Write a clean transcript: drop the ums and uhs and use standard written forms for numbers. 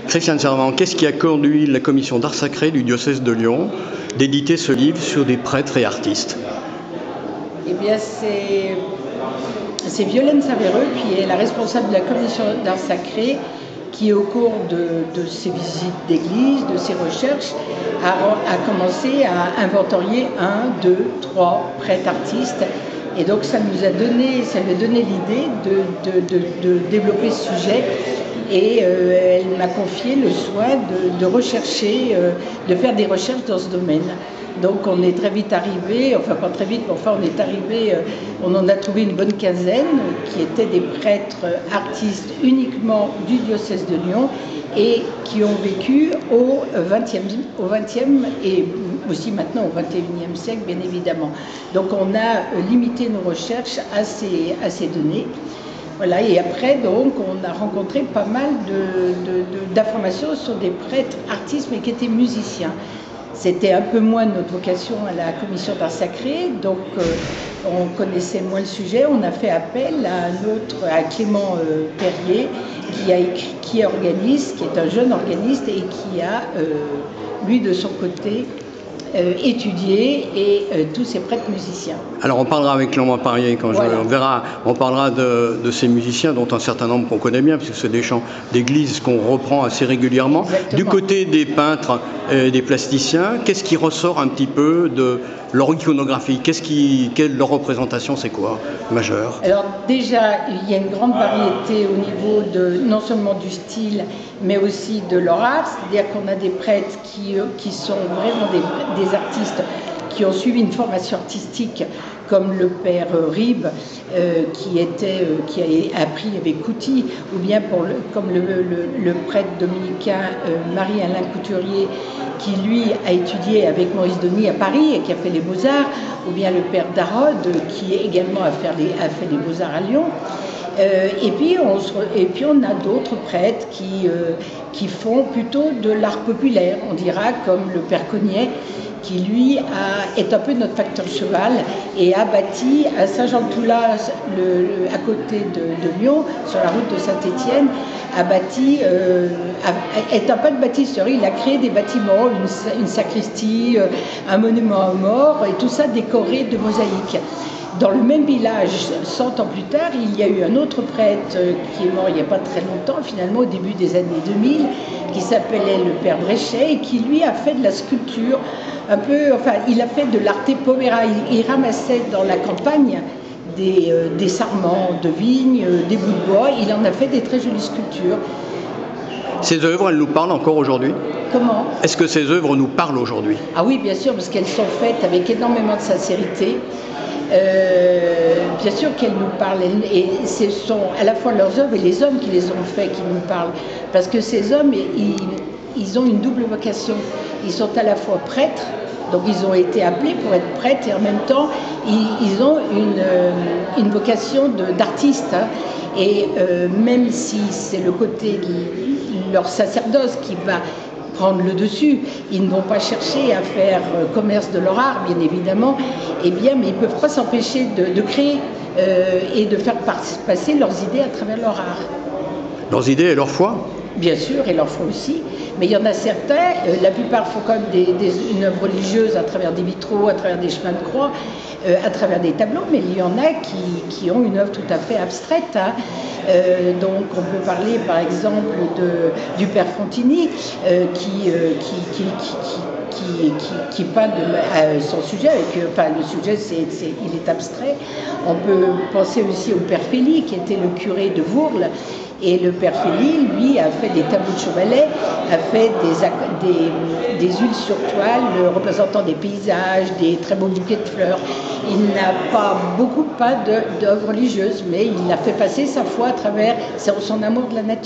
Christiane Servant, qu'est-ce qui a conduit la commission d'art sacré du diocèse de Lyon d'éditer ce livre sur des prêtres et artistes? Eh bien, c'est Violaine Savereux qui est la responsable de la commission d'art sacré qui, au cours de ses visites d'église, de ses recherches, a commencé à inventorier 1, 2, 3 prêtres artistes. Et donc ça lui a donné l'idée de développer ce sujet. Et elle m'a confié le soin de rechercher, de faire des recherches dans ce domaine. Donc on est très vite arrivé, enfin pas très vite, mais enfin on est arrivé, on en a trouvé une bonne quinzaine qui étaient des prêtres artistes uniquement du diocèse de Lyon et qui ont vécu au XXe et aussi maintenant au XXIe siècle bien évidemment. Donc on a limité nos recherches à ces données. Voilà, et après, donc, on a rencontré pas mal d'informations sur des prêtres artistes, mais qui étaient musiciens. C'était un peu moins notre vocation à la commission d'art sacré, donc on connaissait moins le sujet. On a fait appel à Clément Perrier, qui est organiste, qui est un jeune organiste et qui a, lui, de son côté, étudier et tous ces prêtres musiciens. Alors on parlera avec Clément Perrier quand on parlera de ces musiciens dont un certain nombre qu'on connaît bien puisque c'est des chants d'église qu'on reprend assez régulièrement. Exactement. Du côté des peintres et des plasticiens, qu'est-ce qui ressort un petit peu de leur iconographie? Leur représentation, c'est quoi, majeur? Alors déjà, il y a une grande variété au niveau non seulement du style, mais aussi de leur art. C'est-à-dire qu'on a des prêtres qui sont vraiment des artistes qui ont suivi une formation artistique, comme le père Ribes, qui a appris avec Couty, ou bien comme le prêtre dominicain Marie-Alain Couturier, qui lui a étudié avec Maurice Denis à Paris et qui a fait les Beaux-Arts, ou bien le père Darod, qui également a fait les Beaux-Arts à Lyon. Et puis on a d'autres prêtres qui font plutôt de l'art populaire, on dira, comme le père Cognet, qui lui est un peu notre facteur cheval et a bâti à Saint-Jean-de-Toulas, à côté de Lyon, sur la route de Saint-Étienne, est un peu de bâtisseur. Il a créé des bâtiments, une sacristie, un monument aux morts, et tout ça décoré de mosaïques. Dans le même village, 100 ans plus tard, il y a eu un autre prêtre qui est mort il n'y a pas très longtemps, finalement au début des années 2000, qui s'appelait le père Bréchet et qui lui a fait de la sculpture, il a fait de l'arte povera. Il ramassait dans la campagne des sarments de vignes, des bouts de bois, il en a fait des très jolies sculptures. Ces œuvres, elles nous parlent encore aujourd'hui? Comment? Est-ce que ces œuvres nous parlent aujourd'hui? Ah oui, bien sûr, parce qu'elles sont faites avec énormément de sincérité. Bien sûr qu'elles nous parlent, et ce sont à la fois leurs œuvres et les hommes qui les ont fait qui nous parlent, parce que ces hommes, ils ont une double vocation. Ils sont à la fois prêtres, donc ils ont été appelés pour être prêtres, et en même temps, ils ont une vocation d'artiste. Hein, et même si c'est le côté de leur sacerdoce qui va prendre le dessus, ils ne vont pas chercher à faire commerce de leur art, bien évidemment, mais ils ne peuvent pas s'empêcher de créer et de faire passer leurs idées à travers leur art. Leurs idées et leur foi? Bien sûr, et leur foi aussi. Mais il y en a certains, la plupart font quand même une œuvre religieuse à travers des vitraux, à travers des chemins de croix, à travers des tableaux, mais il y en a qui ont une œuvre tout à fait abstraite. Hein. Donc on peut parler par exemple du père Fontini qui peint son sujet, le sujet il est abstrait. On peut penser aussi au père Félix qui était le curé de Vourles. Et le père Félix, lui, a fait des tableaux de chevalet, a fait des huiles sur toile représentant des paysages, des très beaux bouquets de fleurs. Il n'a pas beaucoup peint d'œuvres religieuses, mais il a fait passer sa foi à travers son amour de la nature.